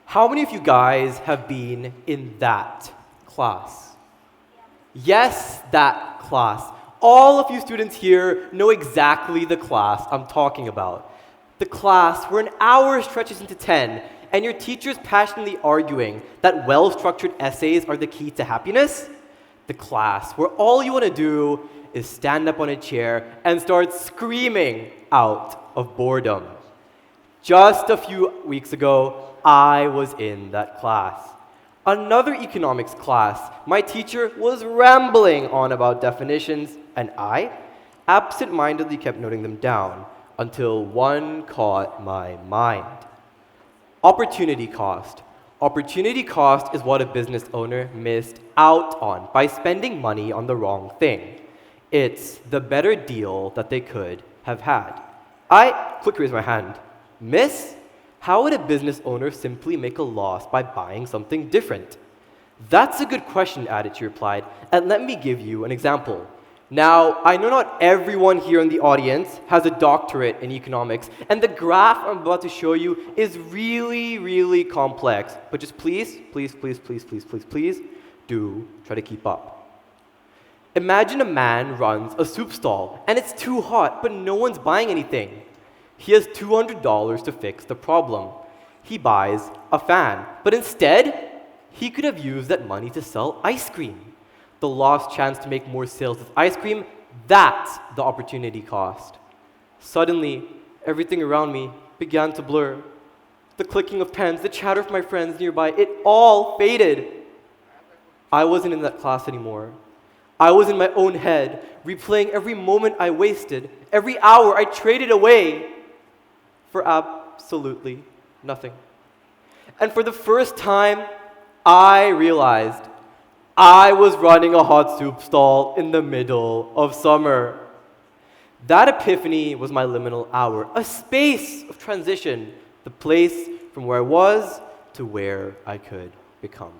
How many of you guys have been in that class? Yes, that class. All of you students here know exactly the class I'm talking about. The class where an hour stretches into 10 and your teacher's passionately arguing that well-structured essays are the key to happiness. The class where all you want to do is stand up on a chair and start screaming out of boredom. Just a few weeks ago, I was in that class. Another economics class, my teacher was rambling on about definitions, and I absent-mindedly kept noting them down until one caught my mind. Opportunity cost. Opportunity cost is what a business owner missed out on by spending money on the wrong thing. It's the better deal that they could have had. I quickly raised my hand. Miss? How would a business owner simply make a loss by buying something different? That's a good question, Aadit, she replied, and let me give you an example. Now, I know not everyone here in the audience has a doctorate in economics, and the graph I'm about to show you is really, really complex. But just please do try to keep up. Imagine a man runs a soup stall, and it's too hot, but no one's buying anything. He has $200 to fix the problem. He buys a fan, but instead, he could have used that money to sell ice cream. The lost chance to make more sales with ice cream, that's the opportunity cost. Suddenly, everything around me began to blur. The clicking of pens, the chatter of my friends nearby, it all faded. I wasn't in that class anymore. I was in my own head, replaying every moment I wasted, every hour I traded away for absolutely nothing. And for the first time, I realized I was running a hot soup stall in the middle of summer. That epiphany was my liminal hour, a space of transition, the place from where I was to where I could become.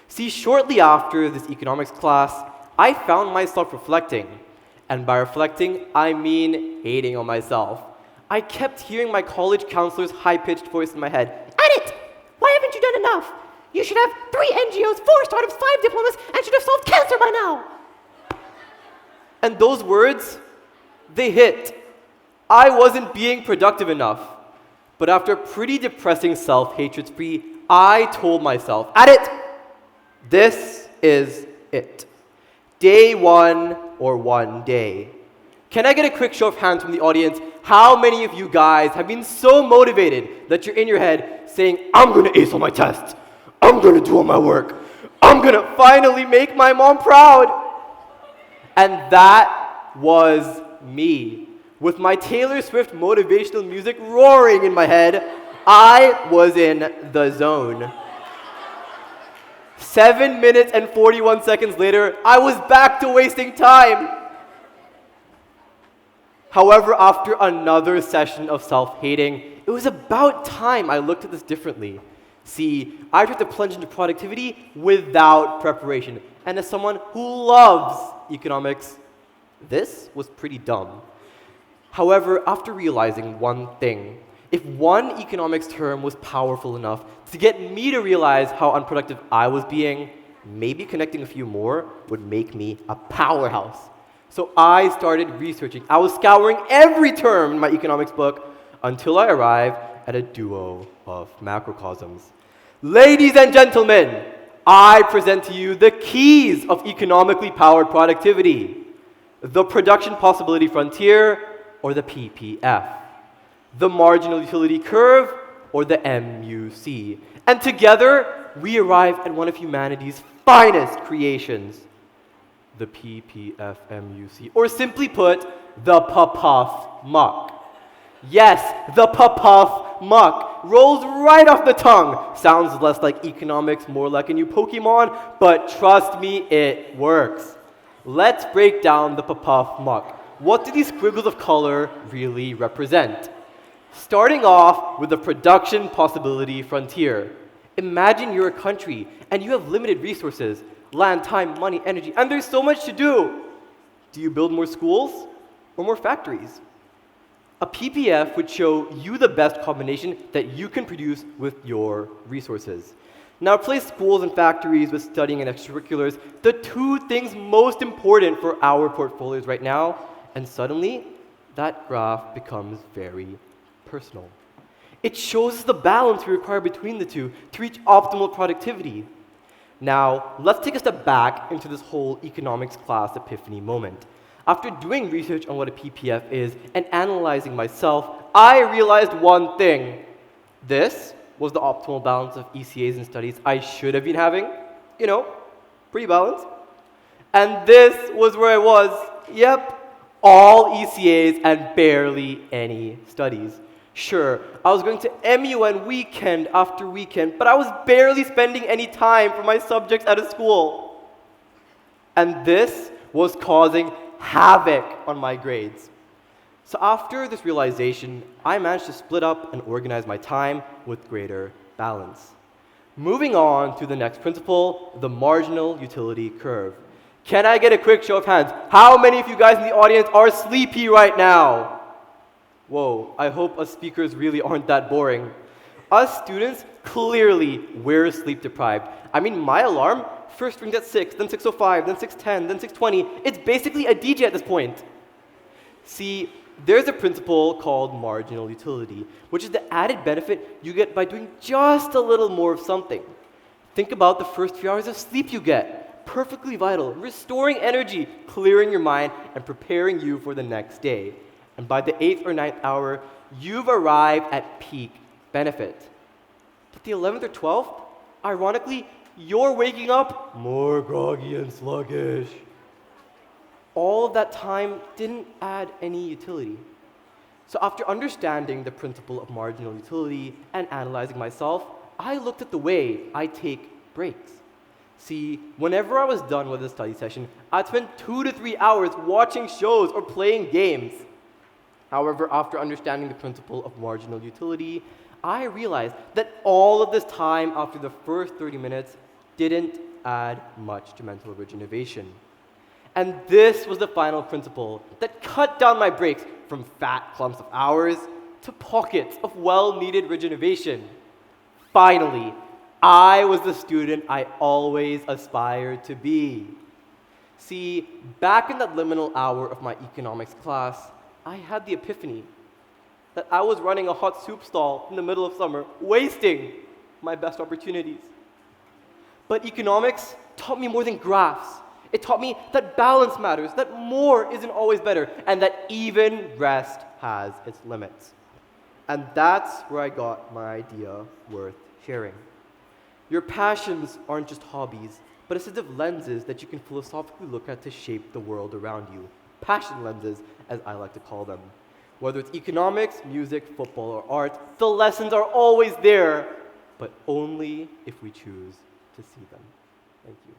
See, shortly after this economics class, I found myself reflecting. And by reflecting, I mean hating on myself. I kept hearing my college counselor's high-pitched voice in my head. Aadit, why haven't you done enough? You should have 3 NGOs, 4 startups, 5 diplomas, and should have solved cancer by now. And those words, they hit. I wasn't being productive enough. But after a pretty depressing self-hatred spree, I told myself, Aadit, this is it. Day one or one day. Can I get a quick show of hands from the audience? How many of you guys have been so motivated that you're in your head saying, I'm going to ace all my tests. I'm going to do all my work. I'm going to finally make my mom proud. And that was me. With my Taylor Swift motivational music roaring in my head, I was in the zone. 7 minutes and 41 seconds later, I was back to wasting time. However, after another session of self-hating, it was about time I looked at this differently. See, I tried to plunge into productivity without preparation. And as someone who loves economics, this was pretty dumb. However, after realizing one thing, if one economics term was powerful enough to get me to realize how unproductive I was being, maybe connecting a few more would make me a powerhouse. So I started researching. I was scouring every term in my economics book until I arrived at a duo of macrocosms. Ladies and gentlemen, I present to you the keys of economically powered productivity: the production possibility frontier, or the PPF, the marginal utility curve, or the MUC. And together, we arrive at one of humanity's finest creations, the PPF-MUC, or simply put, the Popov muck. Yes, the Popov muck rolls right off the tongue. Sounds less like economics, more like a new Pokemon, but trust me, it works. Let's break down the Popov muck. What do these squiggles of color really represent? Starting off with the production possibility frontier. Imagine you're a country and you have limited resources, land, time, money, energy, and there's so much to do. Do you build more schools or more factories? A PPF would show you the best combination that you can produce with your resources. Now, replace schools and factories with studying and extracurriculars, the two things most important for our portfolios right now, and suddenly, that graph becomes very personal. It shows the balance we require between the two to reach optimal productivity. Now, let's take a step back into this whole economics class epiphany moment. After doing research on what a PPF is and analyzing myself, I realized one thing. This was the optimal balance of ECAs and studies I should have been having. Pretty balanced. And this was where I was. Yep, all ECAs and barely any studies. Sure, I was going to MUN weekend after weekend, but I was barely spending any time for my subjects out of school. And this was causing havoc on my grades. So after this realization, I managed to split up and organize my time with greater balance. Moving on to the next principle, the marginal utility curve. Can I get a quick show of hands? How many of you guys in the audience are sleepy right now? Whoa, I hope us speakers really aren't that boring. Us students, clearly, we're sleep deprived. I mean, my alarm first rings at 6, then 6:05, then 6:10, then 6:20. It's basically a DJ at this point. See, there's a principle called marginal utility, which is the added benefit you get by doing just a little more of something. Think about the first few hours of sleep you get. Perfectly vital, restoring energy, clearing your mind, and preparing you for the next day. And by the 8th or 9th hour, you've arrived at peak benefit. But the 11th or 12th, ironically, you're waking up more groggy and sluggish. All of that time didn't add any utility. So after understanding the principle of marginal utility and analyzing myself, I looked at the way I take breaks. See, whenever I was done with a study session, I'd spend 2 to 3 hours watching shows or playing games. However, after understanding the principle of marginal utility, I realized that all of this time after the first 30 minutes didn't add much to mental rejuvenation. And this was the final principle that cut down my breaks from fat clumps of hours to pockets of well-needed rejuvenation. Finally, I was the student I always aspired to be. See, back in that liminal hour of my economics class, I had the epiphany that I was running a hot soup stall in the middle of summer, wasting my best opportunities. But economics taught me more than graphs. It taught me that balance matters, that more isn't always better, and that even rest has its limits. And that's where I got my idea worth sharing. Your passions aren't just hobbies, but a set of lenses that you can philosophically look at to shape the world around you. Passion lenses, as I like to call them. Whether it's economics, music, football, or art, the lessons are always there, but only if we choose to see them. Thank you.